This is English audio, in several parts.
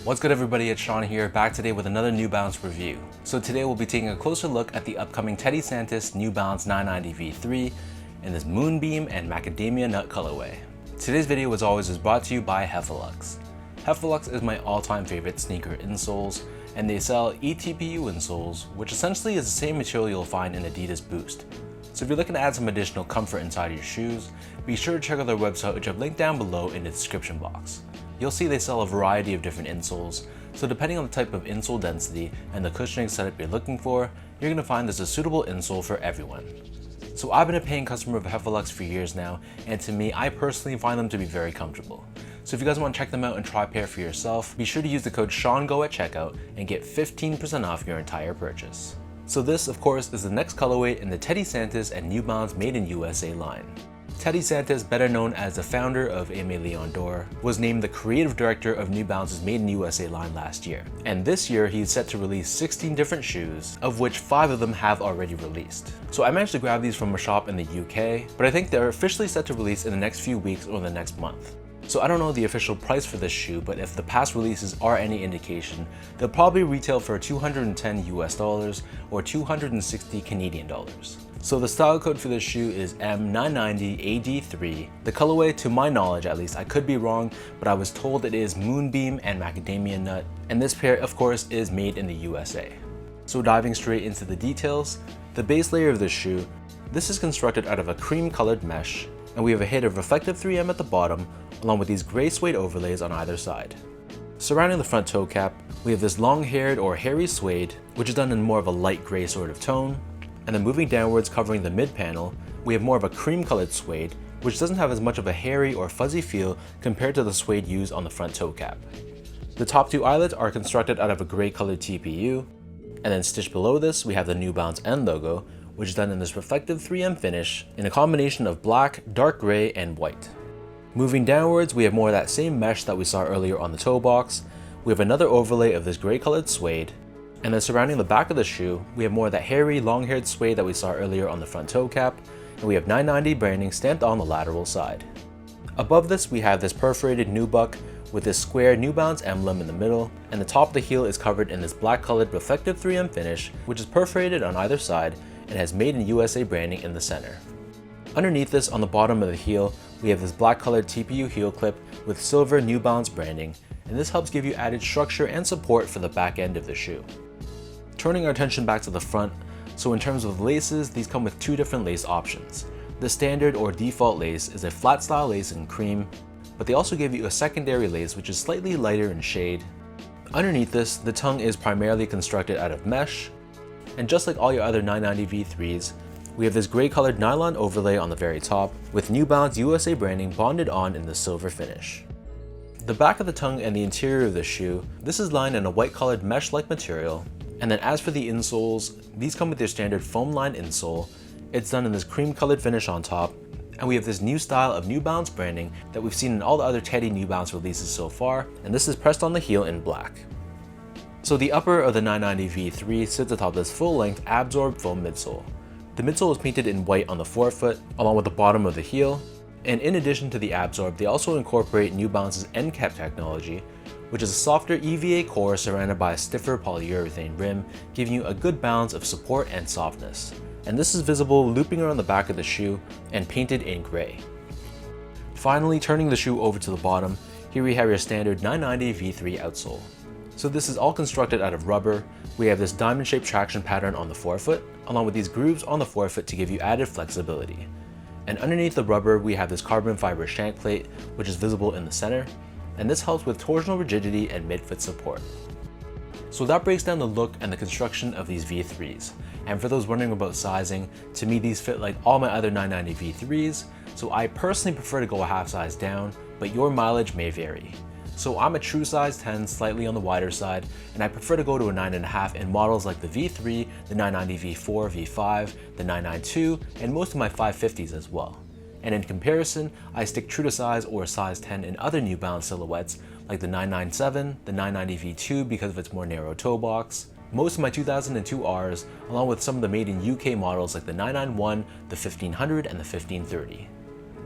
What's good everybody, it's Sean here, back today with another New Balance review. So today we'll be taking a closer look at the upcoming Teddy Santis New Balance 990 V3 in this Moonbeam and Macadamia Nut colorway. Today's video, as always, is brought to you by Heffelux. Heffelux is my all-time favorite sneaker insoles, and they sell eTPU insoles, which essentially is the same material you'll find in Adidas Boost. So if you're looking to add some additional comfort inside your shoes, be sure to check out their website, which I've linked down below in the description box. You'll see they sell a variety of different insoles, so depending on the type of insole density and the cushioning setup you're looking for, you're going to find there's a suitable insole for everyone. So I've been a paying customer of Heffelux for years now, and to me, I personally find them to be very comfortable. So if you guys want to check them out and try a pair for yourself, be sure to use the code SEANGO at checkout and get 15% off your entire purchase. So this, of course, is the next colorway in the Teddy Santis and New Balance Made in USA line. Teddy Santis, better known as the founder of Aime Leon Dore, was named the creative director of New Balance's Made in USA line last year. And this year, he's set to release 16 different shoes, of which 5 of them have already released. So I managed to grab these from a shop in the UK, but I think they're officially set to release in the next few weeks or the next month. So I don't know the official price for this shoe, but if the past releases are any indication, they'll probably retail for $210 US or 260 Canadian dollars. So the style code for this shoe is M990AD3. The colorway, to my knowledge at least, I could be wrong, but I was told it is Moonbeam and Macadamia Nut, and this pair of course is made in the USA. So diving straight into the details, the base layer of this shoe, this is constructed out of a cream colored mesh, and we have a hit of reflective 3M at the bottom, along with these gray suede overlays on either side. Surrounding the front toe cap, we have this long-haired or hairy suede, which is done in more of a light gray sort of tone, and then moving downwards covering the mid panel, we have more of a cream colored suede, which doesn't have as much of a hairy or fuzzy feel compared to the suede used on the front toe cap. The top 2 eyelets are constructed out of a gray colored TPU, and then stitched below this we have the New Balance N logo, which is done in this reflective 3M finish in a combination of black, dark gray, and white. Moving downwards, we have more of that same mesh that we saw earlier on the toe box. We have another overlay of this gray colored suede, and then surrounding the back of the shoe, we have more of that hairy, long-haired suede that we saw earlier on the front toe cap, and we have 990 branding stamped on the lateral side. Above this, we have this perforated nubuck with this square New Balance emblem in the middle, and the top of the heel is covered in this black colored reflective 3M finish, which is perforated on either side and has Made in USA branding in the center. Underneath this, on the bottom of the heel, we have this black colored TPU heel clip with silver New Balance branding, and this helps give you added structure and support for the back end of the shoe. Turning our attention back to the front, so in terms of laces, these come with 2 different lace options. The standard or default lace is a flat style lace in cream, but they also give you a secondary lace which is slightly lighter in shade. Underneath this, the tongue is primarily constructed out of mesh, and just like all your other 990 V3s, we have this gray colored nylon overlay on the very top with New Balance USA branding bonded on in the silver finish. The back of the tongue and the interior of the shoe, this is lined in a white colored mesh-like material. And then as for the insoles, these come with their standard foam lined insole. It's done in this cream colored finish on top, and we have this new style of New Balance branding that we've seen in all the other Teddy New Balance releases so far, and this is pressed on the heel in black. So the upper of the 990 V3 sits atop this full-length absorbed foam midsole. The midsole is painted in white on the forefoot, along with the bottom of the heel, and in addition to the absorb, they also incorporate New Balance's end cap technology, which is a softer EVA core surrounded by a stiffer polyurethane rim, giving you a good balance of support and softness. And this is visible looping around the back of the shoe and painted in gray. Finally, turning the shoe over to the bottom, here we have your standard 990 V3 outsole. So this is all constructed out of rubber. We have this diamond-shaped traction pattern on the forefoot, along with these grooves on the forefoot to give you added flexibility. And underneath the rubber, we have this carbon fiber shank plate, which is visible in the center, and this helps with torsional rigidity and mid-foot support. So that breaks down the look and the construction of these V3s. And for those wondering about sizing, to me these fit like all my other 990 V3s, so I personally prefer to go a half size down, but your mileage may vary. So I'm a true size 10, slightly on the wider side, and I prefer to go to a 9.5 in models like the V3, the 990 V4, V5, the 992, and most of my 550s as well. And in comparison, I stick true to size or a size 10 in other New Balance silhouettes like the 997, the 990 V2 because of its more narrow toe box, most of my 2002 Rs, along with some of the made in UK models like the 991, the 1500, and the 1530.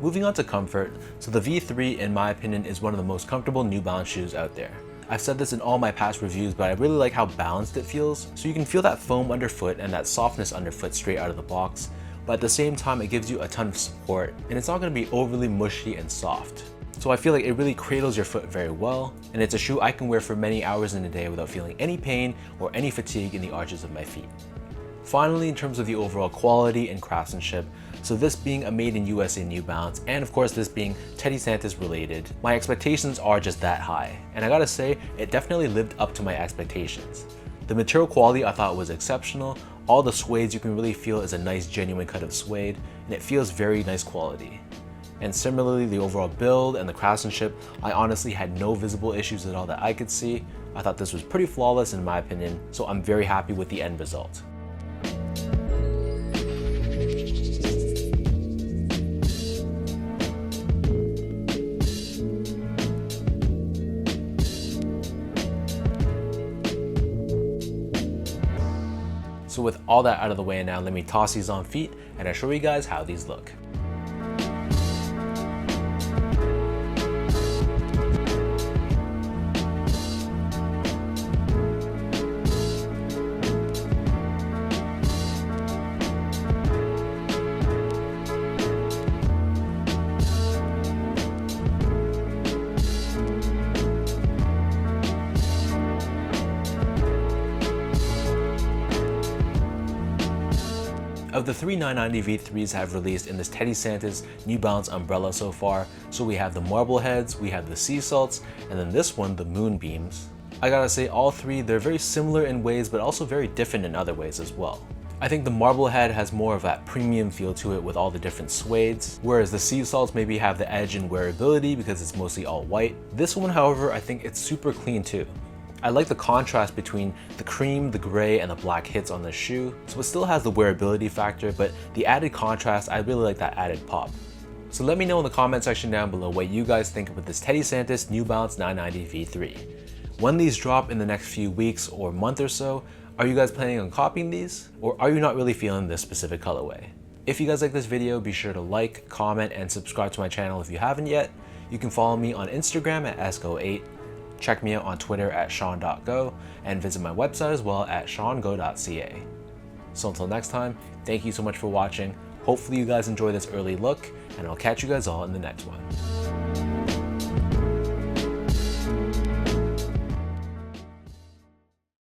Moving on to comfort, so the V3 in my opinion is one of the most comfortable New Balance shoes out there. I've said this in all my past reviews, but I really like how balanced it feels. So you can feel that foam underfoot and that softness underfoot straight out of the box, but at the same time it gives you a ton of support and it's not going to be overly mushy and soft. So I feel like it really cradles your foot very well, and it's a shoe I can wear for many hours in a day without feeling any pain or any fatigue in the arches of my feet. Finally, in terms of the overall quality and craftsmanship, so this being a made in USA New Balance, and of course this being Teddy Santis related, my expectations are just that high. And I gotta say, it definitely lived up to my expectations. The material quality I thought was exceptional. All the suedes you can really feel is a nice genuine cut of suede, and it feels very nice quality. And similarly, the overall build and the craftsmanship, I honestly had no visible issues at all that I could see. I thought this was pretty flawless in my opinion, so I'm very happy with the end result. So with all that out of the way now, let me toss these on feet and I'll show you guys how these look. Of the three 990 V3s have released in this Teddy Santis New Balance umbrella so far, so we have the Marbleheads, we have the Sea Salts, and then this one, the Moonbeams. I gotta say, all three, they're very similar in ways, but also very different in other ways as well. I think the Marblehead has more of that premium feel to it with all the different suedes, whereas the Sea Salts maybe have the edge in wearability because it's mostly all white. This one, however, I think it's super clean too. I like the contrast between the cream, the gray, and the black hits on the shoe, so it still has the wearability factor, but the added contrast, I really like that added pop. So let me know in the comment section down below what you guys think about this Teddy Santis New Balance 990 V3. When these drop in the next few weeks or month or so, are you guys planning on copying these? Or are you not really feeling this specific colorway? If you guys like this video, be sure to like, comment, and subscribe to my channel if you haven't yet. You can follow me on Instagram at esco8. Check me out on Twitter at sean.go and visit my website as well at seango.ca. So until next time, thank you so much for watching. Hopefully you guys enjoy this early look, and I'll catch you guys all in the next one.